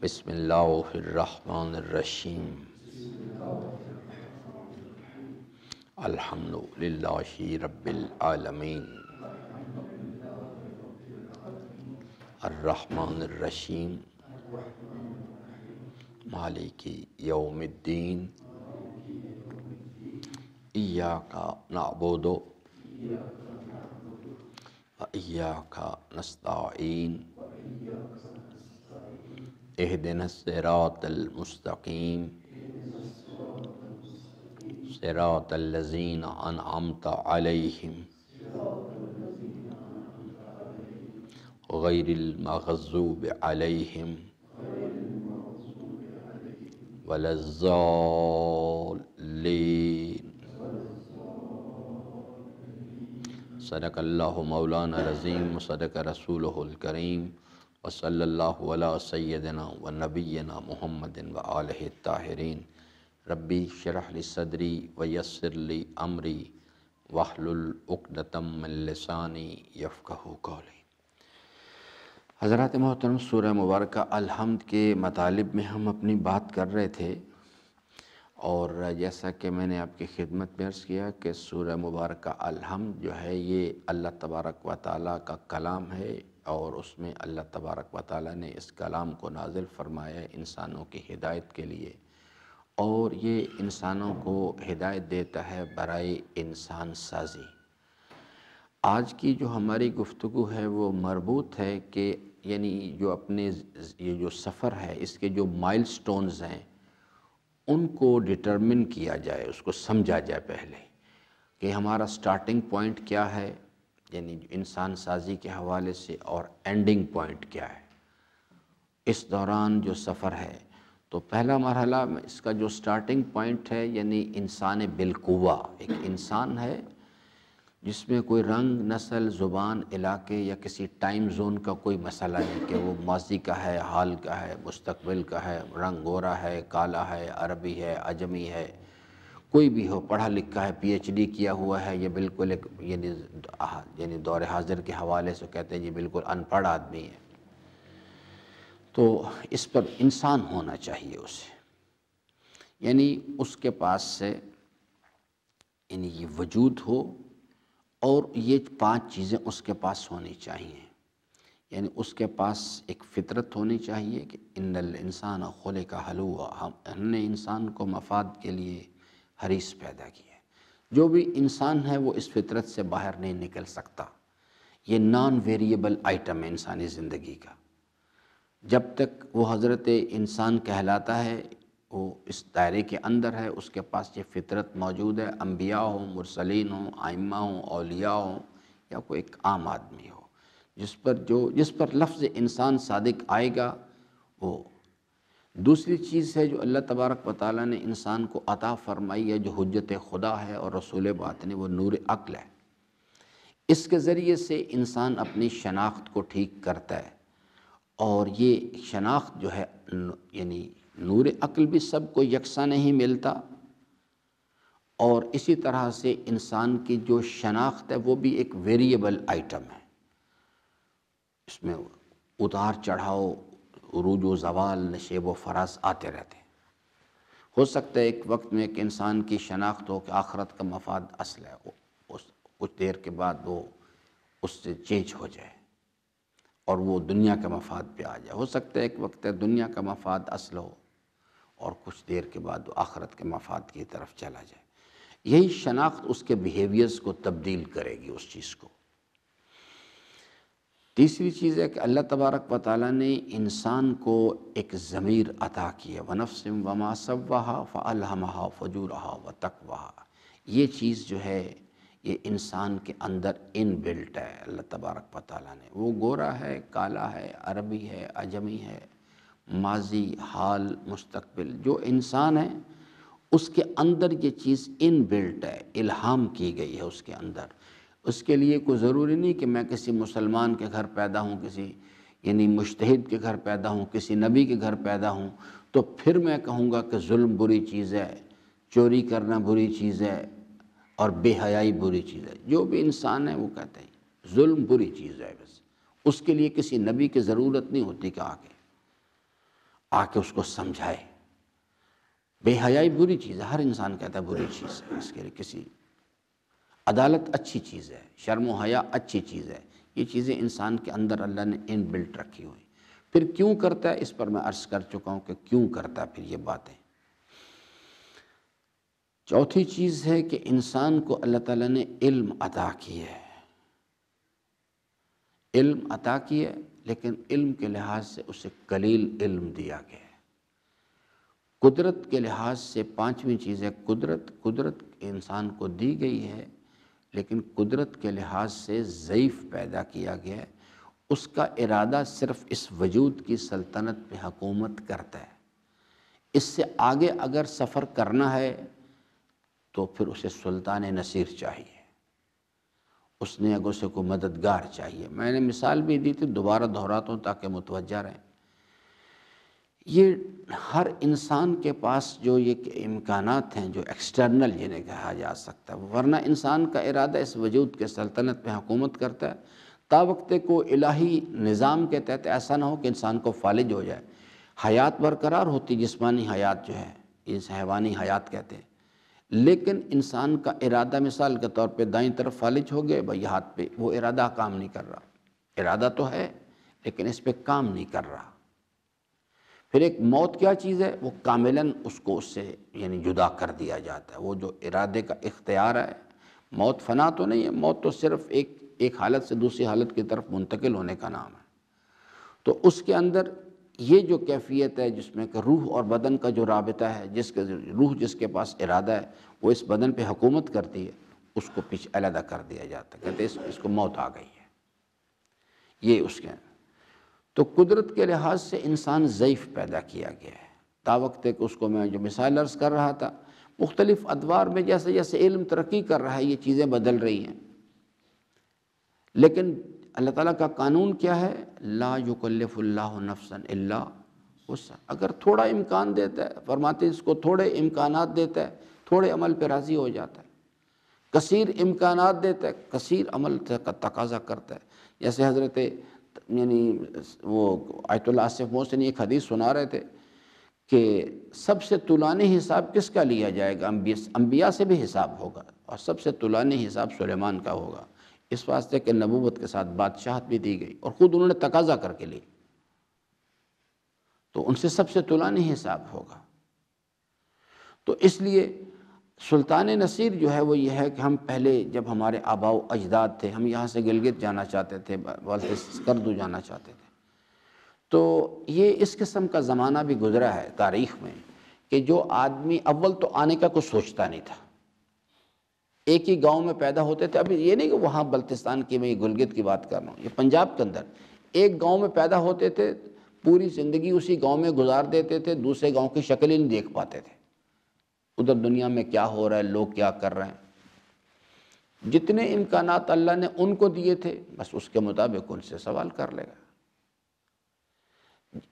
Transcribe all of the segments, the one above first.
بسم اللہ الرحمن الرحیم الحمد للہ رب العالمین الرحمن الرحیم مالک یوم الدین ایاک نعبد و ایاک نستعین اہدنا الصراط المستقیم صراط الذین انعمت علیہم غیر المغضوب علیہم ولا الضالین۔ صدق اللہ مولانا العظیم وصدق رسولہ الکریم وصلی اللہ علی سیدنا و نبینا محمد و آلہ الطاہرین۔ ربی اشرح لی صدری ویسر لی امری واحلل عقدۃ من لسانی یفقہوا قولی۔ حضرات محترم، سورہ مبارکہ الحمد کے مطالب میں ہم اپنی بات کر رہے تھے، اور جیسا کہ میں نے آپ کی خدمت میں عرض کیا کہ سورہ مبارکہ الحمد جو ہے یہ اللہ تبارک و تعالیٰ کا کلام ہے، اور اس میں اللہ تبارک و تعالیٰ نے اس کلام کو نازل فرمایا ہے انسانوں کی ہدایت کے لیے، اور یہ انسانوں کو ہدایت دیتا ہے برائے انسان سازی۔ آج کی جو ہماری گفتگو ہے وہ مربوط ہے کہ یعنی جو اپنے یہ جو سفر ہے اس کے جو مائل سٹونز ہیں ان کو ڈٹرمن کیا جائے، اس کو سمجھا جائے پہلے کہ ہمارا سٹارٹنگ پوائنٹ کیا ہے، یعنی انسان سازی کے حوالے سے، اور اینڈنگ پوائنٹ کیا ہے اس دوران جو سفر ہے۔ تو پہلا مرحلہ میں اس کا جو سٹارٹنگ پوائنٹ ہے یعنی انسان بالقوہ، ایک انسان ہے جس میں کوئی رنگ، نسل، زبان، علاقے یا کسی ٹائم زون کا کوئی مسئلہ نہیں کہ وہ ماضی کا ہے، حال کا ہے، مستقبل کا ہے، رنگ گورا ہے، کالا ہے، عربی ہے، عجمی ہے، کوئی بھی ہو، پڑھا لکھا ہے، پی ایچ ڈی کیا ہوا ہے، یہ بالکل ایک یعنی دور حاضر کے حوالے سے کہتے ہیں یہ بالکل ان پڑھ آدمی ہے۔ تو اس پر انسان ہونا چاہیے اسے، یعنی اس کے پاس سے یعنی یہ وجود ہو، اور یہ 5 چیزیں اس کے پاس ہونی چاہیے۔ یعنی اس کے پاس ایک فطرت ہونی چاہیے کہ ان الانسان خلق ہلوعا، ہم نے انسان کو مفاد کے لیے حریص پیدا کیا ہے۔ جو بھی انسان ہے وہ اس فطرت سے باہر نہیں نکل سکتا، یہ نان ویریبل آئٹم ہے انسانی زندگی کا۔ جب تک وہ حضرت انسان کہلاتا ہے وہ اس دائرے کے اندر ہے، اس کے پاس یہ فطرت موجود ہے، انبیاء ہوں، مرسلین ہوں، ائمہ ہوں، اولیاء ہوں، یا کوئی ایک عام آدمی ہو، جس پر لفظ انسان صادق آئے گا وہ۔ دوسری چیز ہے جو اللہ تبارک و تعالیٰ نے انسان کو عطا فرمائی ہے، جو حجت خدا ہے اور رسول باطنی، وہ نور عقل ہے۔ اس کے ذریعے سے انسان اپنی شناخت کو ٹھیک کرتا ہے، اور یہ شناخت جو ہے یعنی نور عقل بھی سب کو یکساں نہیں ملتا، اور اسی طرح سے انسان کی جو شناخت ہے وہ بھی ایک ویریبل آئٹم ہے، اس میں اتار چڑھاؤ، عروج و زوال، نشیب و فراز آتے رہتے ہیں۔ ہو سکتا ہے ایک وقت میں ایک انسان کی شناخت ہو کہ آخرت کا مفاد اصل ہے، کچھ دیر کے بعد وہ اس سے چینج ہو جائے اور وہ دنیا کے مفاد پہ آ جائے۔ ہو سکتا ہے ایک وقت ہے دنیا کا مفاد اصل ہو اور کچھ دیر کے بعد وہ آخرت کے مفاد کی طرف چلا جائے۔ یہی شناخت اس کے بیہیویئرز کو تبدیل کرے گی، اس چیز کو۔ تیسری چیز ہے کہ اللہ تبارک و تعالیٰ نے انسان کو ایک ضمیر عطا کی ہے، وَنَفْسٍ وَمَا سَوَّاهَا فَأَلْهَمَهَا فُجُورَهَا وَتَقْوَاهَا۔ یہ چیز جو ہے یہ انسان کے اندر ان بلٹ ہے اللہ تبارک و تعالیٰ نے۔ وہ گورا ہے، کالا ہے، عربی ہے، عجمی ہے، ماضی، حال، مستقبل، جو انسان ہے اس کے اندر یہ چیز ان بلٹ ہے، الہام کی گئی ہے اس کے اندر۔ اس کے لیے کوئی ضروری نہیں کہ میں کسی مسلمان کے گھر پیدا ہوں، کسی یعنی مجتہد کے گھر پیدا ہوں، کسی نبی کے گھر پیدا ہوں تو پھر میں کہوں گا کہ ظلم بری چیز ہے، چوری کرنا بری چیز ہے، اور بے حیائی بری چیز ہے۔ جو بھی انسان ہے وہ کہتے ہیں ظلم بری چیز ہے، بس اس کے لیے کسی نبی کی ضرورت نہیں ہوتی کہ آگے آ کے اس کو سمجھائے۔ بے حیائی بری چیز ہے، ہر انسان کہتا ہے بری چیز ہے، اس کے لیے کسی عدالت اچھی چیز ہے، شرم و حیا اچھی چیز ہے، یہ چیزیں انسان کے اندر اللہ نے ان بلٹ رکھی ہوئی۔ پھر کیوں کرتا ہے، اس پر میں عرض کر چکا ہوں کہ کیوں کرتا ہے پھر یہ باتیں۔ چوتھی چیز ہے کہ انسان کو اللہ تعالیٰ نے علم عطا کیا ہے، علم عطا کیا ہے، لیکن علم کے لحاظ سے اسے قلیل علم دیا گیا ہے۔ قدرت کے لحاظ سے پانچویں چیز ہے قدرت انسان کو دی گئی ہے، لیکن قدرت کے لحاظ سے ضعیف پیدا کیا گیا ہے۔ اس کا ارادہ صرف اس وجود کی سلطنت پہ حکومت کرتا ہے، اس سے آگے اگر سفر کرنا ہے تو پھر اسے سلطان نصیر چاہیے، اس نے اگر اسے کوئی مددگار چاہیے۔ میں نے مثال بھی دی تھی، دوبارہ دہراتا ہوں تاکہ متوجہ رہیں۔ یہ ہر انسان کے پاس جو یہ امکانات ہیں جو ایکسٹرنل جنہیں کہا جا سکتا ہے، ورنہ انسان کا ارادہ اس وجود کے سلطنت پہ حکومت کرتا ہے تا وقت کو الہی نظام کے تحت ایسا نہ ہو کہ انسان کو فالج ہو جائے۔ حیات برقرار ہوتی، جسمانی حیات جو ہے اس حیوانی حیات کہتے ہیں، لیکن انسان کا ارادہ مثال کے طور پہ دائیں طرف فالج ہو گئے، بھائی ہاتھ پہ وہ ارادہ کام نہیں کر رہا، ارادہ تو ہے لیکن اس پہ کام نہیں کر رہا۔ پھر ایک موت کیا چیز ہے، وہ کاملاً اس کو اس سے یعنی جدا کر دیا جاتا ہے۔ وہ جو ارادے کا اختیار ہے، موت فنا تو نہیں ہے، موت تو صرف ایک حالت سے دوسری حالت کی طرف منتقل ہونے کا نام ہے۔ تو اس کے اندر یہ جو کیفیت ہے جس میں کہ روح اور بدن کا جو رابطہ ہے، روح جس کے پاس ارادہ ہے وہ اس بدن پہ حکومت کرتی ہے، اس کو پیچھے علیحدہ کر دیا جاتا ہے، کہتے ہیں اس کو موت آ گئی ہے۔ یہ اس کے اندر تو قدرت کے لحاظ سے انسان ضعیف پیدا کیا گیا ہے، تا وقت کہ اس کو میں جو مثال عرض کر رہا تھا، مختلف ادوار میں جیسے جیسے علم ترقی کر رہا ہے یہ چیزیں بدل رہی ہیں، لیکن اللہ تعالیٰ کا قانون کیا ہے، لا یکلف اللہ نفسا الا وسعہا۔ اگر تھوڑا امکان دیتا ہے، فرماتے ہیں اس کو تھوڑے امکانات دیتا ہے، تھوڑے عمل پہ راضی ہو جاتا ہے۔ کثیر امکانات دیتا ہے، کثیر عمل کا تقاضا کرتا ہے۔ جیسے حضرت یعنی وہ آیت اللہ آصف محسنی ایک حدیث سنا رہے تھے کہ سب سے طولانی حساب کس کا لیا جائے گا، انبیاء سے بھی حساب ہوگا، اور سب سے طولانی حساب سلیمان کا ہوگا، اس واسطے کہ نبوت کے ساتھ بادشاہت بھی دی گئی اور خود انہوں نے تقاضا کر کے لی، تو ان سے سب سے طولانی حساب ہوگا۔ تو اس لیے سلطان نصیر جو ہے وہ یہ ہے کہ ہم پہلے جب ہمارے آباء و اجداد تھے، ہم یہاں سے گلگت جانا چاہتے تھے، سکردو جانا چاہتے تھے، تو یہ اس قسم کا زمانہ بھی گزرا ہے تاریخ میں کہ جو آدمی اول تو آنے کا کچھ سوچتا نہیں تھا، ایک ہی گاؤں میں پیدا ہوتے تھے۔ ابھی یہ نہیں کہ وہاں بلتستان کی میں گلگت کی بات کر رہا ہوں، یہ پنجاب کے اندر ایک گاؤں میں پیدا ہوتے تھے، پوری زندگی اسی گاؤں میں گزار دیتے تھے، دوسرے گاؤں کی شکل ہی نہیں دیکھ پاتے تھے، ادھر دنیا میں کیا ہو رہا ہے، لوگ کیا کر رہے ہیں۔ جتنے امکانات اللہ نے ان کو دیے تھے بس اس کے مطابق ان سے سوال کر لے گا۔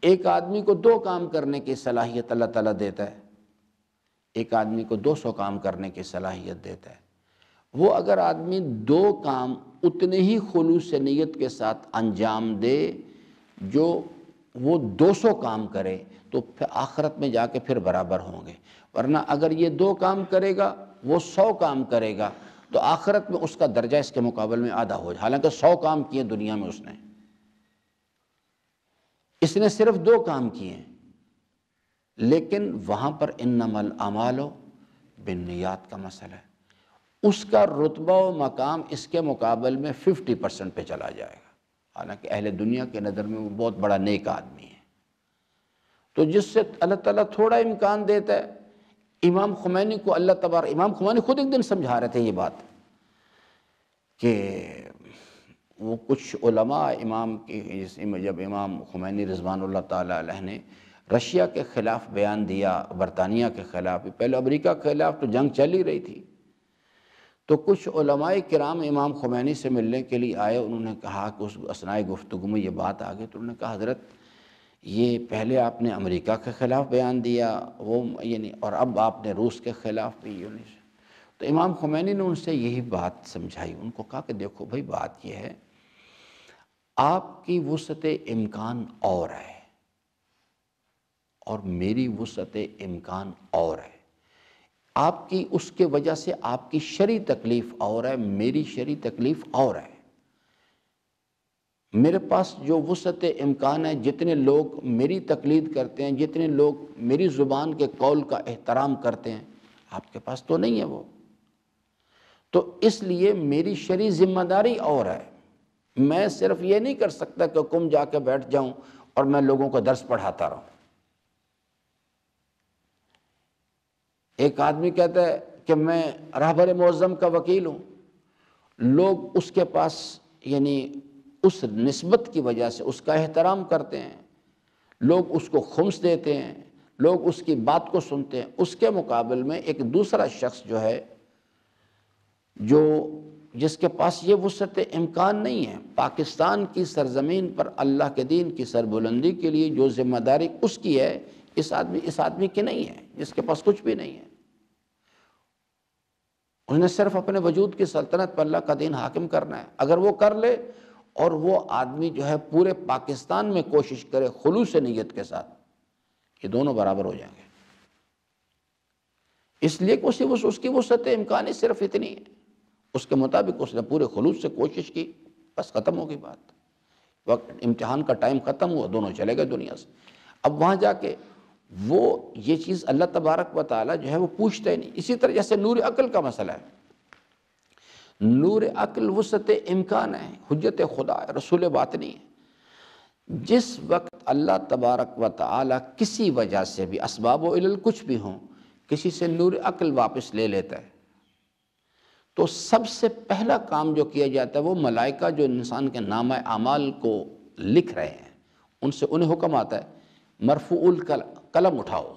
ایک آدمی کو 2 کام کرنے کی صلاحیت اللہ تعالیٰ دیتا ہے، ایک آدمی کو 200 کام کرنے کی صلاحیت دیتا ہے۔ وہ اگر آدمی 2 کام اتنے ہی خلوص نیت کے ساتھ انجام دے جو وہ 200 کام کرے تو پھر آخرت میں جا کے پھر برابر ہوں گے، ورنہ اگر یہ 2 کام کرے گا وہ 100 کام کرے گا تو آخرت میں اس کا درجہ اس کے مقابل میں آدھا ہو جائے، حالانکہ 100 کام کیے دنیا میں اس نے صرف 2 کام کیے ہیں، لیکن وہاں پر انما الاعمال بالنیات کا مسئلہ ہے، اس کا رتبہ و مقام اس کے مقابل میں 50% پہ چلا جائے گا، حالانکہ اہل دنیا کے نظر میں وہ بہت بڑا نیک آدمی ہے۔ تو جس سے اللہ تعالیٰ تھوڑا امکان دیتا ہے، امام خمینی کو اللہ تبارک، امام خمینی خود ایک دن سمجھا رہے تھے یہ بات کہ وہ کچھ علماء امام کی جب امام خمینی رضوان اللہ تعالیٰ علیہ نے رشیا کے خلاف بیان دیا، برطانیہ کے خلاف، پہلے امریکہ کے خلاف تو جنگ چل ہی رہی تھی، تو کچھ علماء کرام امام خمینی سے ملنے کے لیے آئے، انہوں نے کہا کہ اس اثناء گفتگو میں یہ بات آ گئی، تو انہوں نے کہا حضرت یہ پہلے آپ نے امریکہ کے خلاف بیان دیا وہ یعنی، اور اب آپ نے روس کے خلاف بھی یعنی۔ تو امام خمینی نے ان سے یہی بات سمجھائی، ان کو کہا کہ دیکھو بھائی بات یہ ہے آپ کی وسعت امکان اور ہے، اور میری وسعت امکان اور ہے۔ آپ کی اس کے وجہ سے آپ کی شرعی تکلیف اور ہے، میری شرعی تکلیف اور ہے۔ میرے پاس جو وسعت امکان ہے، جتنے لوگ میری تقلید کرتے ہیں، جتنے لوگ میری زبان کے قول کا احترام کرتے ہیں، آپ کے پاس تو نہیں ہے وہ۔ تو اس لیے میری شرعی ذمہ داری اور ہے۔ میں صرف یہ نہیں کر سکتا کہ حکم جا کے بیٹھ جاؤں اور میں لوگوں کو درس پڑھاتا رہوں۔ ایک آدمی کہتا ہے کہ میں رہبر معظم کا وکیل ہوں، لوگ اس کے پاس یعنی اس نسبت کی وجہ سے اس کا احترام کرتے ہیں، لوگ اس کو خمس دیتے ہیں، لوگ اس کی بات کو سنتے ہیں۔ اس کے مقابل میں ایک دوسرا شخص جو ہے، جس کے پاس یہ وسعت امکان نہیں ہے، پاکستان کی سرزمین پر اللہ کے دین کی سربلندی کے لیے جو ذمہ داری اس کی ہے، اس آدمی کی نہیں ہے، جس کے پاس کچھ بھی نہیں ہے۔ اس نے صرف اپنے وجود کی سلطنت پر اللہ کا دین حاکم کرنا ہے۔ اگر وہ کر لے اور وہ آدمی جو ہے پورے پاکستان میں کوشش کرے خلوص نیت کے ساتھ، یہ دونوں برابر ہو جائیں گے۔ اس لیے کہ اس کی وسعت امکانی صرف اتنی ہے، اس کے مطابق اس نے پورے خلوص سے کوشش کی، بس ختم ہو گئی بات۔ وقت امتحان کا ٹائم ختم ہوا، دونوں چلے گئے دنیا سے۔ اب وہاں جا کے وہ یہ چیز اللہ تبارک و تعالیٰ جو ہے وہ پوچھتا ہی نہیں۔ اسی طرح جیسے نور عقل کا مسئلہ ہے، نور عقل وسعت امکان ہے، حجت خدا ہے، رسول باطنی ہے۔ جس وقت اللہ تبارک و تعالیٰ کسی وجہ سے بھی، اسباب و علل کچھ بھی ہوں، کسی سے نور عقل واپس لے لیتا ہے، تو سب سے پہلا کام جو کیا جاتا ہے، وہ ملائکہ جو انسان کے نامہ اعمال کو لکھ رہے ہیں، انہیں حکم آتا ہے مرفوع القلم اٹھاؤ،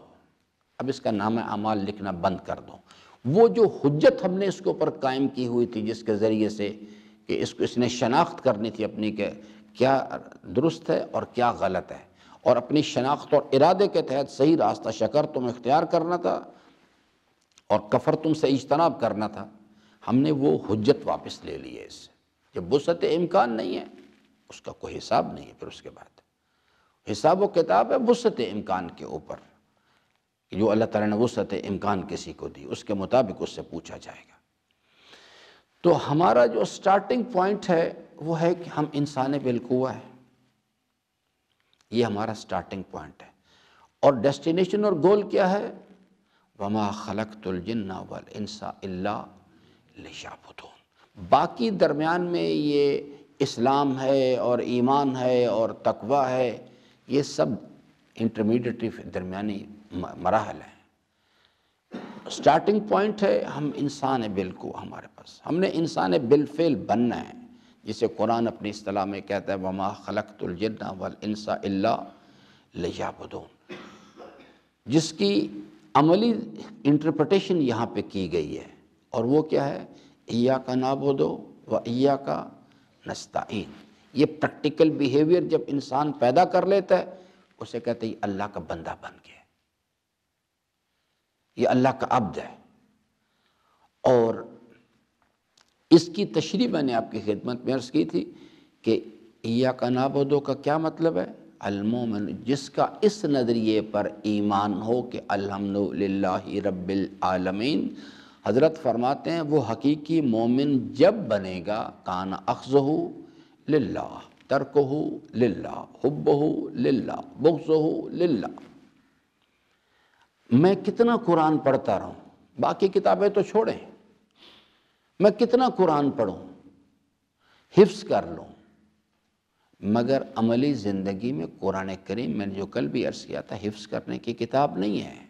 اب اس کا نامہ اعمال لکھنا بند کر دو۔ وہ جو حجت ہم نے اس کے اوپر قائم کی ہوئی تھی، جس کے ذریعے سے کہ اس نے شناخت کرنی تھی اپنی کہ کیا درست ہے اور کیا غلط ہے، اور اپنی شناخت اور ارادے کے تحت صحیح راستہ شکر تم اختیار کرنا تھا اور کفر تم سے اجتناب کرنا تھا، ہم نے وہ حجت واپس لے لی ہے اس سے۔ جب وسعت امکان نہیں ہے، اس کا کوئی حساب نہیں ہے۔ پھر اس کے بعد حساب و کتاب ہے وسعت امکان کے اوپر، جو اللہ تعالیٰ نے وسعت امکان کسی کو دی، اس کے مطابق اس سے پوچھا جائے گا۔ تو ہمارا جو سٹارٹنگ پوائنٹ ہے وہ ہے کہ ہم انسان بالقوہ ہیں، یہ ہمارا سٹارٹنگ پوائنٹ ہے۔ اور ڈیسٹینیشن اور گول کیا ہے؟ وَمَا خَلَقْتُ الْجِنَّ وَالْإِنسَ إِلَّا لِيَعْبُدُونِ۔ باقی درمیان میں یہ اسلام ہے اور ایمان ہے اور تقوی ہے، یہ سب انٹرمیڈیٹری درمیانی مراحل ہیں۔ سٹارٹنگ پوائنٹ ہے ہم انسان بالقوہ، ہمارے پاس ہم نے انسان بالفعل بننا ہے، جسے قرآن اپنی اصطلاح میں کہتا ہے وَمَا خَلَقْتُ الْجِنَّ وَالْإِنسَ إِلَّا لِيَعْبُدُونِ، جس کی عملی انٹرپریٹیشن یہاں پہ کی گئی ہے، اور وہ کیا ہے؟ ایاک نعبد و ایاک نستعین۔ یہ پریکٹیکل بیہیویئر جب انسان پیدا کر لیتا ہے، اسے کہتے ہیں یہ اللہ کا بندہ بن گیا، یہ اللہ کا عبد ہے۔ اور اس کی تشریح میں نے آپ کی خدمت میں عرض کی تھی کہ ایاک نعبد کا کیا مطلب ہے؟ المومن، جس کا اس نظریے پر ایمان ہو کہ الحمدللہ رب العالمین، حضرت فرماتے ہیں وہ حقیقی مومن جب بنے گا کان اخذہ للہ، ترکہ للہ، حبہ للہ، بغضہ للہ۔ میں کتنا قرآن پڑھتا رہوں، باقی کتابیں تو چھوڑیں، میں کتنا قرآن پڑھوں، حفظ کر لوں، مگر عملی زندگی میں قرآن کریم، میں نے جو کل بھی عرض کیا تھا، حفظ کرنے کی کتاب نہیں ہے،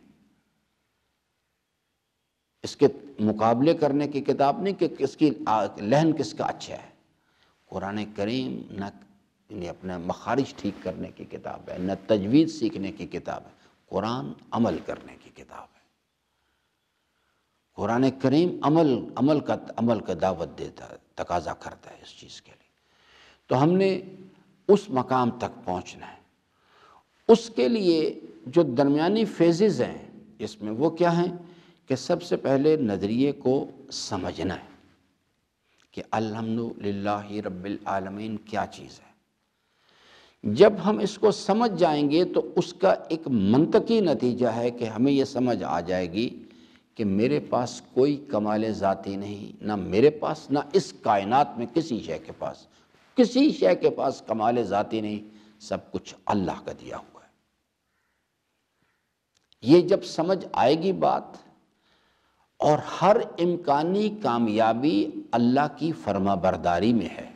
اس کے مقابلے کرنے کی کتاب نہیں کہ اس کی لہن کس کا اچھا ہے۔ قرآن کریم نہ اپنے مخارج ٹھیک کرنے کی کتاب ہے، نہ تجوید سیکھنے کی کتاب ہے، قرآن عمل کرنے کی کتاب ہے۔ قرآن کریم عمل کا دعوت دیتا ہے، تقاضا کرتا ہے اس چیز کے لیے۔ تو ہم نے اس مقام تک پہنچنا ہے۔ اس کے لیے جو درمیانی فیزز ہیں اس میں، وہ کیا ہیں کہ سب سے پہلے نظریے کو سمجھنا ہے کہ الحمدللہ رب العالمین کیا چیز ہے۔ جب ہم اس کو سمجھ جائیں گے تو اس کا ایک منطقی نتیجہ ہے کہ ہمیں یہ سمجھ آ جائے گی کہ میرے پاس کوئی کمال ذاتی نہیں، نہ میرے پاس نہ اس کائنات میں کسی شے کے پاس کمال ذاتی نہیں، سب کچھ اللہ کا دیا ہوا ہے۔ یہ جب سمجھ آئے گی بات، اور ہر امکانی کامیابی اللہ کی فرما برداری میں ہے،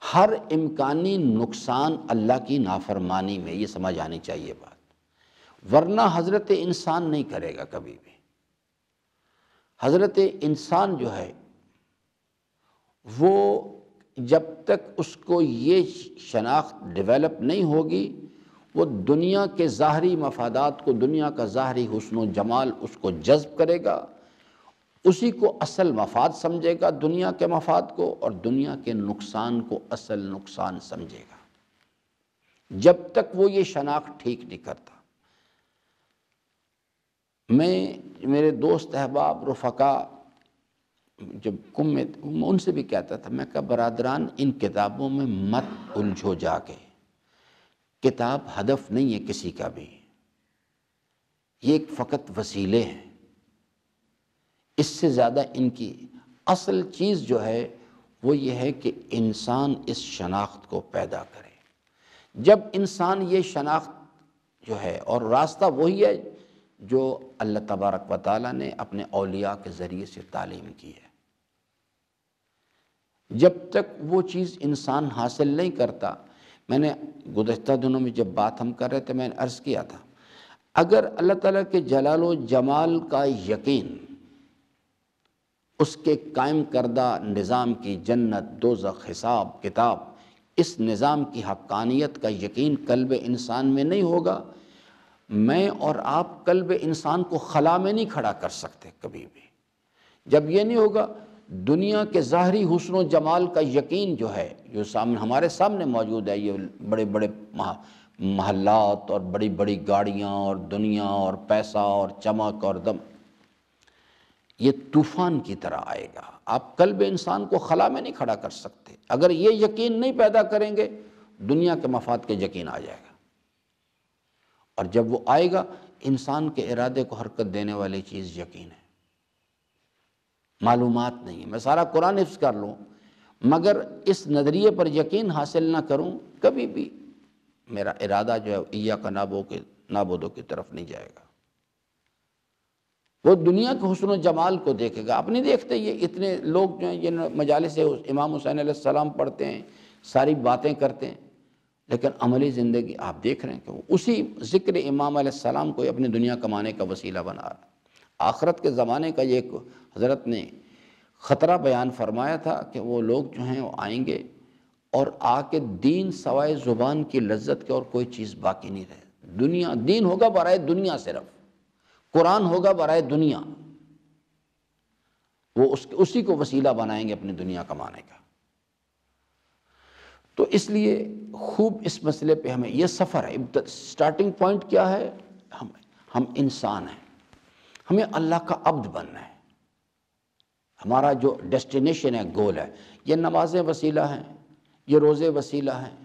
ہر امکانی نقصان اللہ کی نافرمانی میں، یہ سمجھ آنی چاہیے بات، ورنہ حضرت انسان نہیں کرے گا کبھی بھی۔ حضرت انسان جو ہے وہ جب تک اس کو یہ شناخت ڈیولپ نہیں ہوگی، وہ دنیا کے ظاہری مفادات کو، دنیا کا ظاہری حسن و جمال اس کو جذب کرے گا، اسی کو اصل مفاد سمجھے گا، دنیا کے مفاد کو، اور دنیا کے نقصان کو اصل نقصان سمجھے گا، جب تک وہ یہ شناخت ٹھیک نہیں کرتا۔ میرے دوست احباب رفقا جب میں ان سے بھی کہتا تھا، میں کہا برادران ان کتابوں میں مت الجھو جا کے، کتاب ہدف نہیں ہے کسی کا بھی، یہ ایک فقط وسیلے ہیں، اس سے زیادہ ان کی اصل چیز جو ہے وہ یہ ہے کہ انسان اس شناخت کو پیدا کرے۔ جب انسان یہ شناخت جو ہے، اور راستہ وہی ہے جو اللہ تبارک و تعالیٰ نے اپنے اولیاء کے ذریعے سے تعلیم کی ہے، جب تک وہ چیز انسان حاصل نہیں کرتا، میں نے گزشتہ دنوں میں جب بات ہم کر رہے تھے میں نے عرض کیا تھا، اگر اللہ تعالیٰ کے جلال و جمال کا یقین، اس کے قائم کردہ نظام کی جنت، دوزخ، حساب کتاب، اس نظام کی حقانیت کا یقین قلب انسان میں نہیں ہوگا، میں اور آپ قلب انسان کو خلا میں نہیں کھڑا کر سکتے کبھی بھی۔ جب یہ نہیں ہوگا، دنیا کے ظاہری حسن و جمال کا یقین جو ہے، جو ہمارے سامنے موجود ہے، یہ بڑے بڑے محلات اور بڑی بڑی گاڑیاں اور دنیا اور پیسہ اور چمک اور دم، یہ طوفان کی طرح آئے گا، آپ قلب انسان کو خلا میں نہیں کھڑا کر سکتے۔ اگر یہ یقین نہیں پیدا کریں گے، دنیا کے مفاد کے یقین آ جائے گا، اور جب وہ آئے گا، انسان کے ارادے کو حرکت دینے والی چیز یقین ہے، معلومات نہیں ہے۔ میں سارا قرآن حفظ کر لوں مگر اس نظریے پر یقین حاصل نہ کروں، کبھی بھی میرا ارادہ جو ہے ایاک نعبدو کی طرف نہیں جائے گا۔ وہ دنیا کے حسن و جمال کو دیکھے گا، آپ نہیں دیکھتے یہ اتنے لوگ جو ہیں یہ مجالس امام حسین علیہ السلام پڑھتے ہیں، ساری باتیں کرتے ہیں، لیکن عملی زندگی آپ دیکھ رہے ہیں کہ وہ اسی ذکر امام علیہ السلام کو اپنی دنیا کمانے کا وسیلہ بنا رہا ہے۔ آخرت کے زمانے کا یہ ایک حضرت نے خطرہ بیان فرمایا تھا کہ وہ لوگ جو ہیں وہ آئیں گے اور آ کے دین سوائے زبان کی لذت کے اور کوئی چیز باقی نہیں رہے، دنیا دین ہوگا برائے دنیا، صرف قرآن ہوگا برائے دنیا، وہ اسی کو وسیلہ بنائیں گے اپنی دنیا کمانے کا۔ تو اس لیے خوب اس مسئلے پہ ہمیں یہ سفر ہے، سٹارٹنگ پوائنٹ کیا ہے؟ ہم انسان ہیں، ہمیں اللہ کا عبد بننا ہے، ہمارا جو ڈیسٹینیشن ہے، گول ہے۔ یہ نمازیں وسیلہ ہیں، یہ روزے وسیلہ ہیں،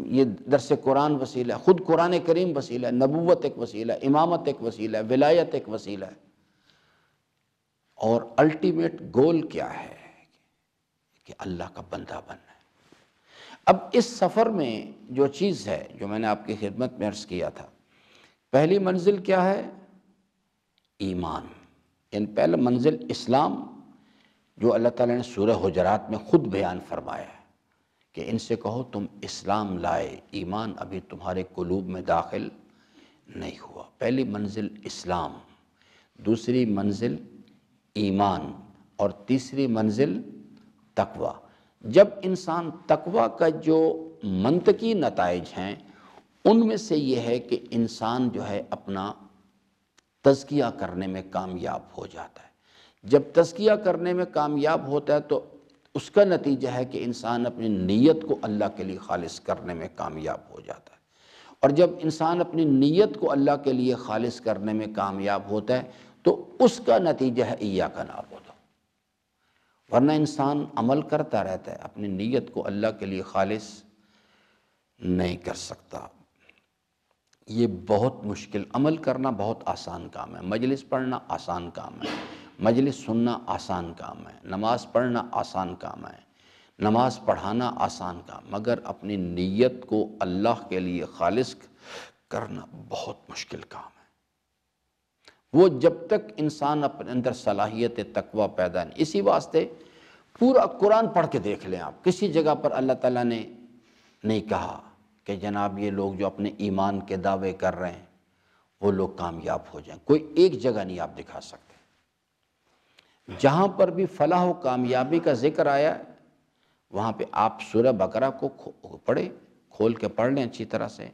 یہ درس قرآن وسیلہ ہے، خود قرآن کریم وسیلہ ہے، نبوت ایک وسیلہ ہے، امامت ایک وسیلہ ہے، ولایت ایک وسیلہ ہے، اور الٹیمیٹ گول کیا ہے کہ اللہ کا بندہ بننا ہے۔ اب اس سفر میں جو چیز ہے جو میں نے آپ کی خدمت میں عرض کیا تھا، پہلی منزل کیا ہے؟ ایمان، یعنی پہلا منزل اسلام، جو اللہ تعالیٰ نے سورہ حجرات میں خود بیان فرمایا ہے کہ ان سے کہو تم اسلام لائے، ایمان ابھی تمہارے قلوب میں داخل نہیں ہوا۔ پہلی منزل اسلام، دوسری منزل ایمان، اور تیسری منزل تقوی۔ جب انسان تقوی کا جو منطقی نتائج ہیں ان میں سے یہ ہے کہ انسان جو ہے اپنا تزکیہ کرنے میں کامیاب ہو جاتا ہے۔ جب تزکیہ کرنے میں کامیاب ہوتا ہے تو اس کا نتیجہ ہے کہ انسان اپنی نیت کو اللہ کے لیے خالص کرنے میں کامیاب ہو جاتا ہے، اور جب انسان اپنی نیت کو اللہ کے لیے خالص کرنے میں کامیاب ہوتا ہے تو اس کا نتیجہ ہے ایاک نعبد۔ ورنہ انسان عمل کرتا رہتا ہے، اپنی نیت کو اللہ کے لیے خالص نہیں کر سکتا۔ یہ بہت مشکل، عمل کرنا بہت آسان کام ہے، مجلس پڑھنا آسان کام ہے، مجلس سننا آسان کام ہے، نماز پڑھنا آسان کام ہے، نماز پڑھانا آسان کام، مگر اپنی نیت کو اللہ کے لیے خالص کرنا بہت مشکل کام ہے۔ وہ جب تک انسان اپنے اندر صلاحیت تقوی پیدا نہیں، اسی واسطے پورا قرآن پڑھ کے دیکھ لیں آپ، کسی جگہ پر اللہ تعالیٰ نے نہیں کہا کہ جناب یہ لوگ جو اپنے ایمان کے دعوے کر رہے ہیں وہ لوگ کامیاب ہو جائیں، کوئی ایک جگہ نہیں آپ دکھا سکتے۔ جہاں پر بھی فلاح و کامیابی کا ذکر آیا ہے وہاں پہ آپ سورہ بقرہ کو پڑھیں، کھول کے پڑھ لیں اچھی طرح سے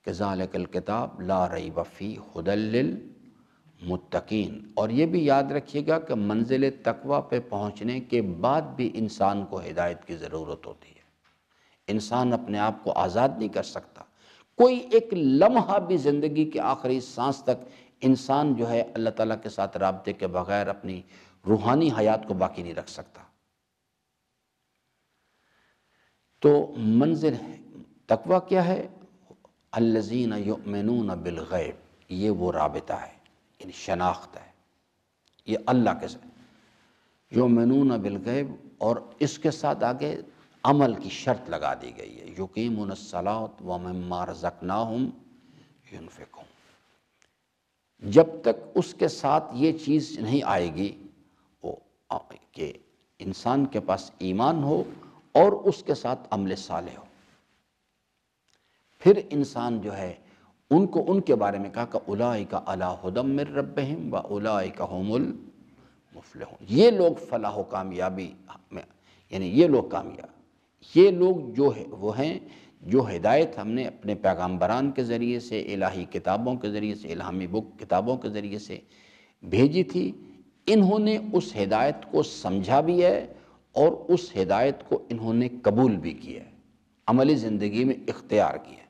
کہ ذالک الکتاب لا ریب فیہ ھدی للمتقین، اور یہ بھی یاد رکھیے گا کہ منزل تقوی پہ پہنچنے کے بعد بھی انسان کو ہدایت کی ضرورت ہوتی ہے۔ انسان اپنے آپ کو آزاد نہیں کر سکتا، کوئی ایک لمحہ بھی زندگی کے آخری سانس تک انسان جو ہے اللہ تعالیٰ کے ساتھ رابطے کے بغیر اپنی روحانی حیات کو باقی نہیں رکھ سکتا۔ تو منزل تقوی کیا ہے؟ الذین یؤمنون بالغیب، یہ وہ رابطہ ہے، یعنی شناخت ہے، یہ اللہ کے ساتھ یؤمنون بالغیب، اور اس کے ساتھ آگے عمل کی شرط لگا دی گئی ہے، یقیمون الصلاۃ ومما رزقناہم ينفقون۔ جب تک اس کے ساتھ یہ چیز نہیں آئے گی کہ انسان کے پاس ایمان ہو اور اس کے ساتھ عمل صالح ہو، پھر انسان جو ہے ان کے بارے میں کہا کہ اولئک علی ھدی من ربہم واولئک ھم المفلحون، یہ لوگ فلاح و کامیابی میں، یعنی یہ لوگ کامیاب، یہ لوگ جو ہے وہ ہیں جو ہدایت ہم نے اپنے پیغمبران کے ذریعے سے، الہی کتابوں کے ذریعے سے، الہامی کتابوں کے ذریعے سے بھیجی تھی، انہوں نے اس ہدایت کو سمجھا بھی ہے اور اس ہدایت کو انہوں نے قبول بھی کیا ہے، عملی زندگی میں اختیار کیا ہے۔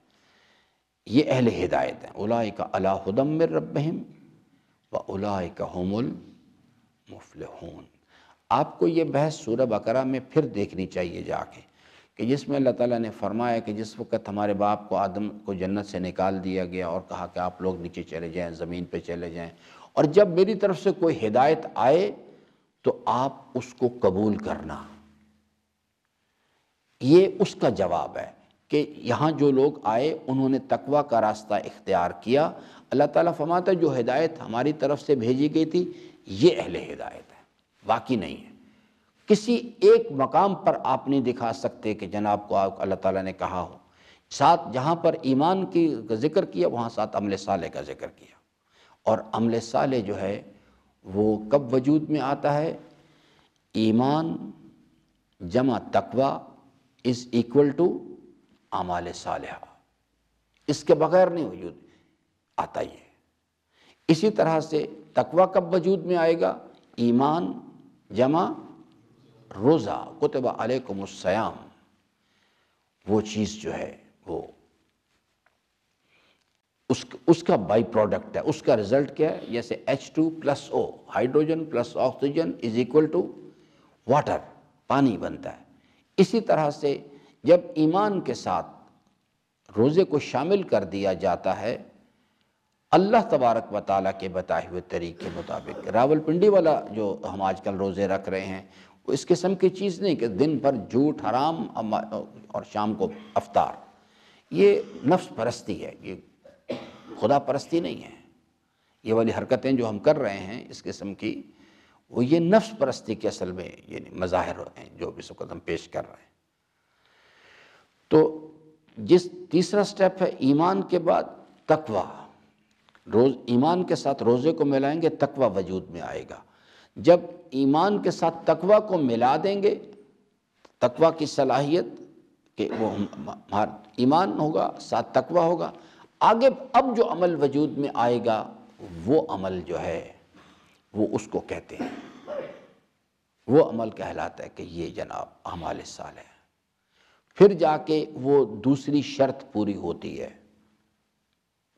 یہ اہل ہدایت ہیں، اولئک علی ھدی من ربہم واولئک ھم المفلحون۔ آپ کو یہ بحث سورہ بقرہ میں پھر دیکھنی چاہیے جا کے، کہ جس میں اللہ تعالیٰ نے فرمایا کہ جس وقت ہمارے باپ کو آدم کو جنت سے نکال دیا گیا اور کہا کہ آپ لوگ نیچے چلے جائیں، زمین پہ چلے جائیں، اور جب میری طرف سے کوئی ہدایت آئے تو آپ اس کو قبول کرنا، یہ اس کا جواب ہے کہ یہاں جو لوگ آئے انہوں نے تقوی کا راستہ اختیار کیا۔ اللہ تعالیٰ فرماتا ہے جو ہدایت ہماری طرف سے بھیجی گئی تھی یہ اہل ہدایت ہے، باقی نہیں ہے۔ کسی ایک مقام پر آپ نہیں دکھا سکتے کہ جناب کو اللہ تعالیٰ نے کہا ہو، ساتھ جہاں پر ایمان کی ذکر کیا وہاں ساتھ عمل صالح کا ذکر کیا، اور عمل صالح جو ہے وہ کب وجود میں آتا ہے؟ ایمان جمع تقوی از ایکول ٹو اعمال صالحہ، اس کے بغیر نہیں وجود آتا ہی ہے۔ اسی طرح سے تقوی کب وجود میں آئے گا؟ ایمان جمع روزہ، کتب علیکم الصیام، وہ چیز جو ہے وہ اس کا بائی پروڈکٹ ہے، اس کا رزلٹ کیا ہے؟ جیسے H2+O، hydrogen plus oxygen is equal to water, پانی بنتا ہے۔ اسی طرح سے جب ایمان کے ساتھ روزے کو شامل کر دیا جاتا ہے اللہ تبارک و تعالیٰ کے بتائے ہوئے طریقے مطابق، راول پنڈی والا جو ہم آج کل روزے رکھ رہے ہیں وہ اس قسم کی چیز نہیں کہ دن بھر جھوٹ حرام اور شام کو افطار، یہ نفس پرستی ہے، یہ خدا پرستی نہیں ہے۔ یہ والی حرکتیں جو ہم کر رہے ہیں اس قسم کی، وہ یہ نفس پرستی کے اصل میں یعنی مظاہر ہیں جو اس وقت ہم پیش کر رہے ہیں۔ تو جس تیسرا سٹیپ ہے ایمان کے بعد تقوی، ایمان کے ساتھ روزے کو ملائیں گے تقوی وجود میں آئے گا۔ جب ایمان کے ساتھ تقوی کو ملا دیں گے، تقوی کی صلاحیت کہ وہ ایمان ہوگا ساتھ تقوی ہوگا، آگے اب جو عمل وجود میں آئے گا وہ عمل جو ہے وہ اس کو کہتے ہیں، وہ عمل کہلاتا ہے کہ یہ جناب اعمال صالح ہے۔ پھر جا کے وہ دوسری شرط پوری ہوتی ہے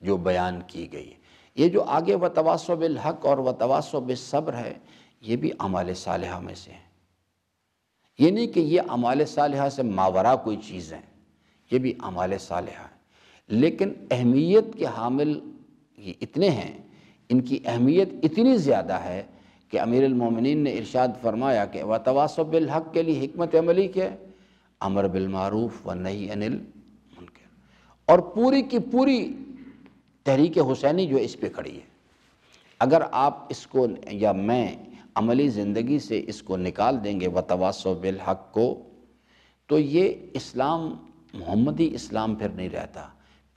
جو بیان کی گئی ہے۔ یہ جو آگے وتواصوا بالحق اور وتواصوا بالصبر ہے یہ بھی اعمال صالحہ میں سے ہے۔ یہ نہیں کہ یہ اعمال صالحہ سے ماورا کوئی چیز ہے، یہ بھی اعمال صالحہ ہیں، لیکن اہمیت کے حامل یہ اتنے ہیں، ان کی اہمیت اتنی زیادہ ہے کہ امیر المومنین نے ارشاد فرمایا کہ وَتَوَاصَوْا بِالْحَقِّ کے لیے حکمت عملی کیا ہے؟ امر بالمعروف ونہی عن المنکر، اور پوری کی پوری تحریک حسینی جو اس پہ کھڑی ہے۔ اگر آپ اس کو یا میں عملی زندگی سے اس کو نکال دیں گے وَتَوَاصَوْا بِالْحَقِّ کو، تو یہ اسلام محمدی اسلام پھر نہیں رہتا،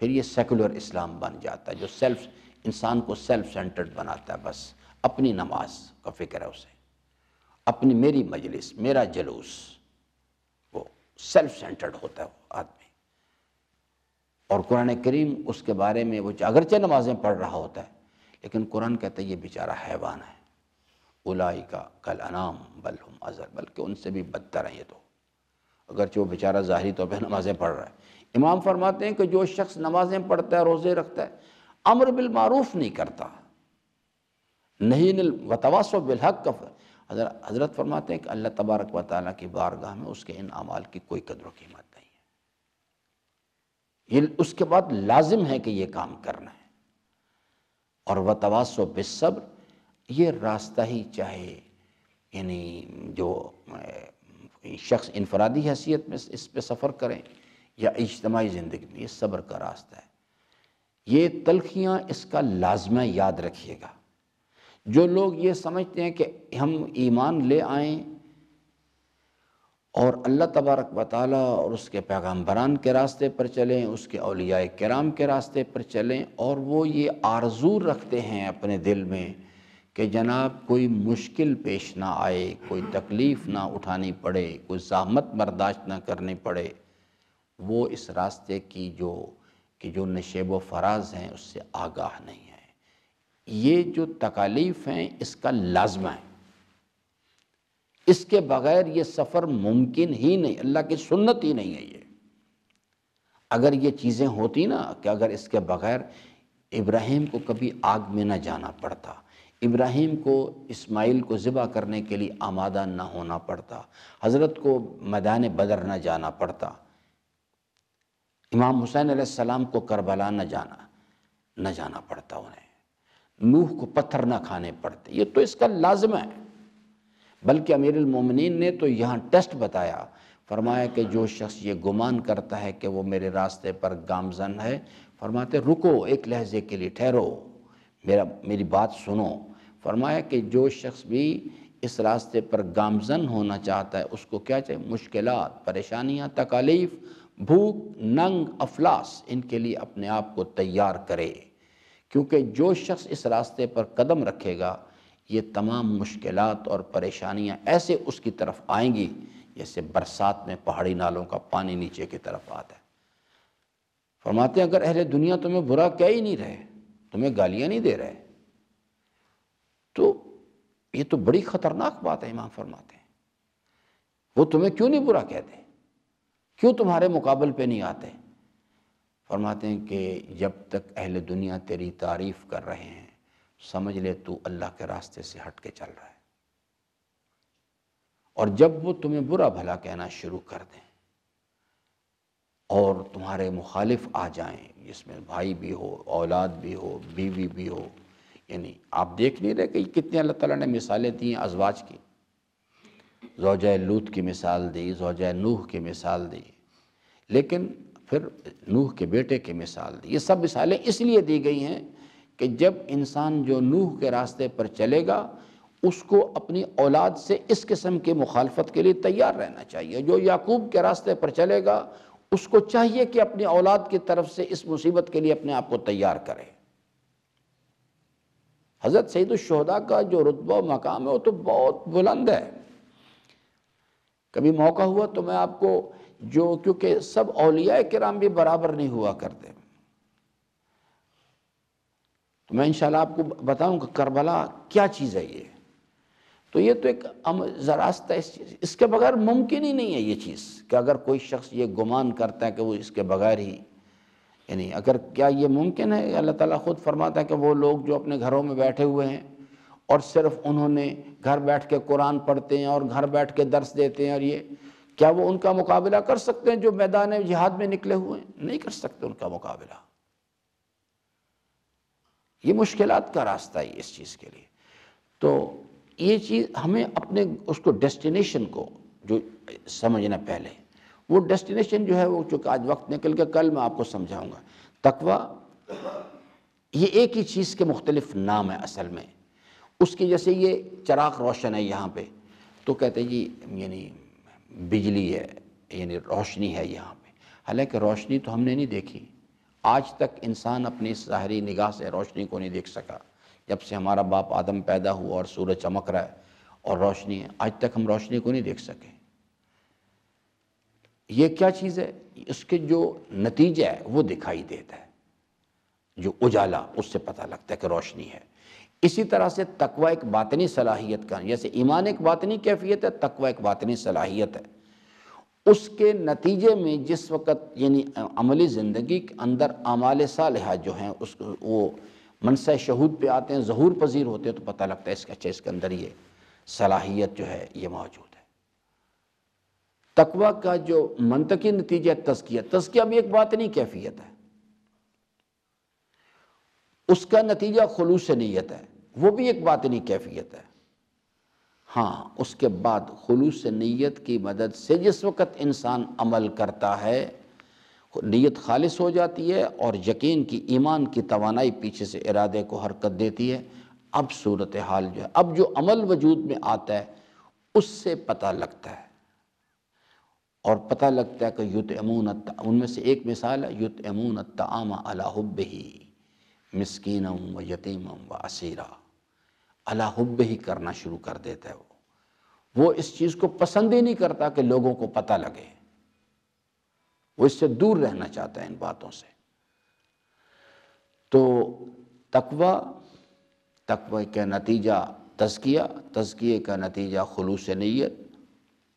پھر یہ سیکولر اسلام بن جاتا ہے جو انسان کو سیلف سینٹرڈ بناتا ہے، بس اپنی نماز کا فکر ہے اسے، اپنی میری مجلس، میرا جلوس، وہ سیلف سینٹرڈ ہوتا ہے وہ آدمی۔ اور قرآن کریم اس کے بارے میں وہ اگرچہ نمازیں پڑھ رہا ہوتا ہے، لیکن قرآن کہتا ہے یہ بیچارہ حیوان ہے، اولئک کالانعام بل ہم اضل، بلکہ ان سے بھی بدتر ہیں یہ تو، اگرچہ وہ بیچارہ ظاہری طور پہ نمازیں پڑھ رہا ہے۔ امام فرماتے ہیں کہ جو شخص نمازیں پڑھتا ہے، روزے رکھتا ہے، امر بالمعروف نہیں کرتا، نہیں وتواصوا بالحق کا حضرت فرماتے ہیں کہ اللہ تبارک و تعالیٰ کی بارگاہ میں اس کے ان اعمال کی کوئی قدر و قیمت نہیں ہے، یہ اس کے بعد لازم ہے کہ یہ کام کرنا ہے۔ اور وتواصوا بالصبر، یہ راستہ ہی چاہے یعنی جو شخص انفرادی حیثیت میں اس پہ سفر کریں یا اجتماعی زندگی میں، یہ صبر کا راستہ ہے۔ یہ تلخیاں اس کا لازمہ یاد رکھیے گا۔ جو لوگ یہ سمجھتے ہیں کہ ہم ایمان لے آئیں اور اللہ تبارک و تعالیٰ اور اس کے پیغمبران کے راستے پر چلیں، اس کے اولیاء کرام کے راستے پر چلیں، اور وہ یہ آرزو رکھتے ہیں اپنے دل میں کہ جناب کوئی مشکل پیش نہ آئے، کوئی تکلیف نہ اٹھانی پڑے، کوئی زحمت برداشت نہ کرنی پڑے، وہ اس راستے کی جو نشیب و فراز ہیں اس سے آگاہ نہیں ہے۔ یہ جو تکالیف ہیں اس کا لازمہ ہے، اس کے بغیر یہ سفر ممکن ہی نہیں، اللہ کی سنت ہی نہیں ہے یہ۔ اگر یہ چیزیں ہوتی نا کہ اگر اس کے بغیر ابراہیم کو کبھی آگ میں نہ جانا پڑتا، ابراہیم کو اسماعیل کو ذبح کرنے کے لیے آمادہ نہ ہونا پڑتا، حضرت کو میدان بدر نہ جانا پڑتا، امام حسین علیہ السلام کو کربلا نہ جانا پڑتا، انہیں نوح کو پتھر نہ کھانے پڑتے، یہ تو اس کا لازمہ ہے۔ بلکہ امیر المومنین نے تو یہاں ٹیسٹ بتایا، فرمایا کہ جو شخص یہ گمان کرتا ہے کہ وہ میرے راستے پر گامزن ہے، فرماتے رکو ایک لحظے کے لیے، ٹھہرو، میری بات سنو۔ فرمایا کہ جو شخص بھی اس راستے پر گامزن ہونا چاہتا ہے، اس کو کیا چاہیے؟ مشکلات، پریشانیاں، تکالیف، بھوک، ننگ، افلاس، ان کے لیے اپنے آپ کو تیار کرے، کیونکہ جو شخص اس راستے پر قدم رکھے گا یہ تمام مشکلات اور پریشانیاں ایسے اس کی طرف آئیں گی جیسے برسات میں پہاڑی نالوں کا پانی نیچے کی طرف آتا ہے۔ فرماتے ہیں اگر اہل دنیا تمہیں برا کہہ ہی نہیں رہے، تمہیں گالیاں نہیں دے رہے، تو یہ تو بڑی خطرناک بات ہے۔ امام فرماتے ہیں وہ تمہیں کیوں نہیں برا کہتے، کیوں تمہارے مقابل پہ نہیں آتے؟ فرماتے ہیں کہ جب تک اہل دنیا تیری تعریف کر رہے ہیں سمجھ لے تو اللہ کے راستے سے ہٹ کے چل رہا ہے، اور جب وہ تمہیں برا بھلا کہنا شروع کر دیں اور تمہارے مخالف آ جائیں، جس میں بھائی بھی ہو، اولاد بھی ہو، بیوی بھی ہو، یعنی آپ دیکھ نہیں رہے کہ کتنے اللہ تعالیٰ نے مثالیں دی ہیں ازواج کی، زوجہ لوط کی مثال دی، زوجہ نوح کی مثال دی، لیکن پھر نوح کے بیٹے کی مثال دی۔ یہ سب مثالیں اس لیے دی گئی ہیں کہ جب انسان جو نوح کے راستے پر چلے گا اس کو اپنی اولاد سے اس قسم کی مخالفت کے لیے تیار رہنا چاہیے، جو یعقوب کے راستے پر چلے گا اس کو چاہیے کہ اپنی اولاد کی طرف سے اس مصیبت کے لیے اپنے آپ کو تیار کرے۔ حضرت سید الشہداء کا جو رتبہ و مقام ہے وہ تو بہت بلند ہے۔ کبھی موقع ہوا تو میں آپ کو کیونکہ سب اولیاء کرام بھی برابر نہیں ہوا کرتے، تو میں انشاءاللہ آپ کو بتاؤں کہ کربلا کیا چیز ہے یہ تو ایک راستہ اس کے بغیر ممکن ہی نہیں ہے یہ چیز، کہ اگر کوئی شخص یہ گمان کرتا ہے کہ وہ اس کے بغیر ہی یعنی اگر کیا یہ ممکن ہے؟ اللہ تعالیٰ خود فرماتا ہے کہ وہ لوگ جو اپنے گھروں میں بیٹھے ہوئے ہیں اور صرف انہوں نے گھر بیٹھ کے قرآن پڑھتے ہیں اور گھر بیٹھ کے درس دیتے ہیں، اور یہ کیا وہ ان کا مقابلہ کر سکتے ہیں جو میدان جہاد میں نکلے ہوئے ہیں؟ نہیں کر سکتے ان کا مقابلہ۔ یہ مشکلات کا راستہ ہے اس چیز کے لیے۔ تو یہ چیز ہمیں اپنے اس کو ڈیسٹینیشن کو جو سمجھنا پہلے، وہ ڈیسٹینیشن جو ہے وہ چونکہ آج وقت نکل کے کل میں آپ کو سمجھاؤں گا۔ تقویٰ یہ ایک ہی چیز کے مختلف نام ہے اصل میں۔ اس کی جیسے یہ چراغ روشن ہے یہاں پہ تو کہتے ہیں جی یعنی بجلی ہے، یعنی روشنی ہے یہاں پہ، حالانکہ روشنی تو ہم نے نہیں دیکھی۔ آج تک انسان اپنی ظاہری نگاہ سے روشنی کو نہیں دیکھ سکا۔ جب سے ہمارا باپ آدم پیدا ہوا اور سورج چمک رہا ہے اور روشنی ہے، آج تک ہم روشنی کو نہیں دیکھ سکے۔ یہ کیا چیز ہے؟ اس کے جو نتیجہ ہے وہ دکھائی دیتا ہے، جو اجالا اس سے پتہ لگتا ہے کہ روشنی ہے۔ اسی طرح سے تقویٰ ایک باطنی صلاحیت کا، جیسے ایمان ایک باطنی کیفیت ہے، تقویٰ ایک باطنی صلاحیت ہے۔ اس کے نتیجے میں جس وقت یعنی عملی زندگی کے اندر اعمال صالحہ جو ہیں اس کو وہ منصہ شہود پہ آتے ہیں، ظہور پذیر ہوتے ہیں، تو پتہ لگتا ہے اس کا اچھا اس کے اندر یہ صلاحیت جو ہے یہ موجود ہے۔ تقویٰ کا جو منطقی نتیجہ تزکیہ، تزکیہ بھی ایک باطنی کیفیت ہے، اس کا نتیجہ خلوص نیت ہے، وہ بھی ایک باطنی کیفیت ہے۔ ہاں، اس کے بعد خلوص نیت کی مدد سے جس وقت انسان عمل کرتا ہے نیت خالص ہو جاتی ہے اور یقین کی ایمان کی توانائی پیچھے سے ارادے کو حرکت دیتی ہے۔ اب صورتحال جو ہے، اب جو عمل وجود میں آتا ہے اس سے پتہ لگتا ہے، اور پتہ لگتا ہے کہ یطعمون ان میں سے ایک مثال ہے یطعمون الطعام علی حبہ مسکینا و یتیما و اسیرا، علی حبہ کرنا شروع کر دیتا ہے۔ وہ اس چیز کو پسند ہی نہیں کرتا کہ لوگوں کو پتہ لگے، وہ اس سے دور رہنا چاہتا ہے ان باتوں سے۔ تو تقوی کا نتیجہ تزکیہ، تزکیے کا نتیجہ خلوص نیت،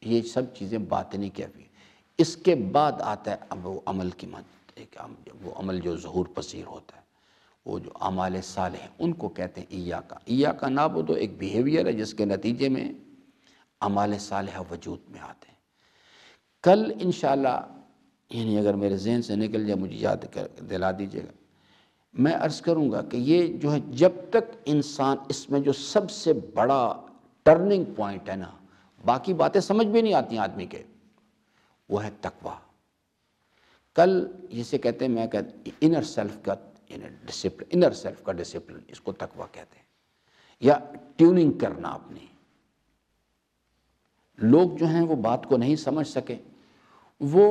یہ سب چیزیں باطنی کیفیت۔ اس کے بعد آتا ہے اب وہ عمل کی مدد، وہ عمل جو ظہور پذیر ہوتا ہے، وہ جو اعمال صالح ہیں ان کو کہتے ہیں ایاکا نعبد، ایک بیہیویئر ہے جس کے نتیجے میں اعمال صالحہ وجود میں آتے ہیں۔ کل انشاءاللہ یعنی اگر میرے ذہن سے نکل جائے مجھے یاد دلا دیجیے گا، میں عرض کروں گا کہ یہ جو ہے جب تک انسان اس میں جو سب سے بڑا ٹرننگ پوائنٹ ہے نا، باقی باتیں سمجھ بھی نہیں آتی آدمی کے، وہ ہے تقویٰ۔ کل جسے کہتے ہیں، میں کہتے انر سیلف کا ڈسپلن، انر سیلف کا ڈسپلن، اس کو تقویٰ کہتے ہیں، یا ٹیوننگ کرنا اپنی۔ لوگ جو ہیں وہ بات کو نہیں سمجھ سکے، وہ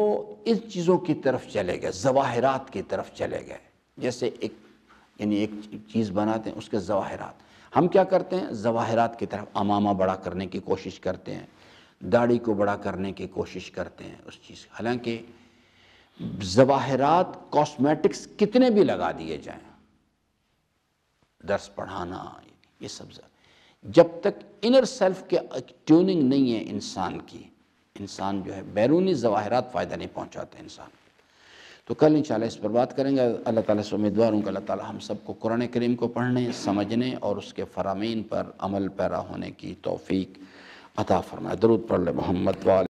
ان چیزوں کی طرف چلے گئے، ظواہرات کی طرف چلے گئے۔ جیسے ایک چیز بناتے ہیں اس کے ظواہرات، ہم کیا کرتے ہیں ظواہرات کی طرف، امامہ بڑا کرنے کی کوشش کرتے ہیں، داڑھی کو بڑا کرنے کی کوشش کرتے ہیں اس چیز، حالانکہ ظواہرات کاسمیٹکس کتنے بھی لگا دیے جائیں، درس پڑھانا، یہ سب جب تک انر سیلف کے ٹیوننگ نہیں ہے انسان کی، انسان جو ہے بیرونی ظواہرات فائدہ نہیں پہنچاتے انسان۔ تو کل انشاءاللہ اس پر بات کریں گے۔ اللہ تعالیٰ سے امیدوار ہوں کہ اللہ تعالیٰ ہم سب کو قرآن کریم کو پڑھنے، سمجھنے اور اس کے فرامین پر عمل پیرا ہونے کی توفیق عطا فرمائے۔ درود پڑھ لیں محمد وآلہ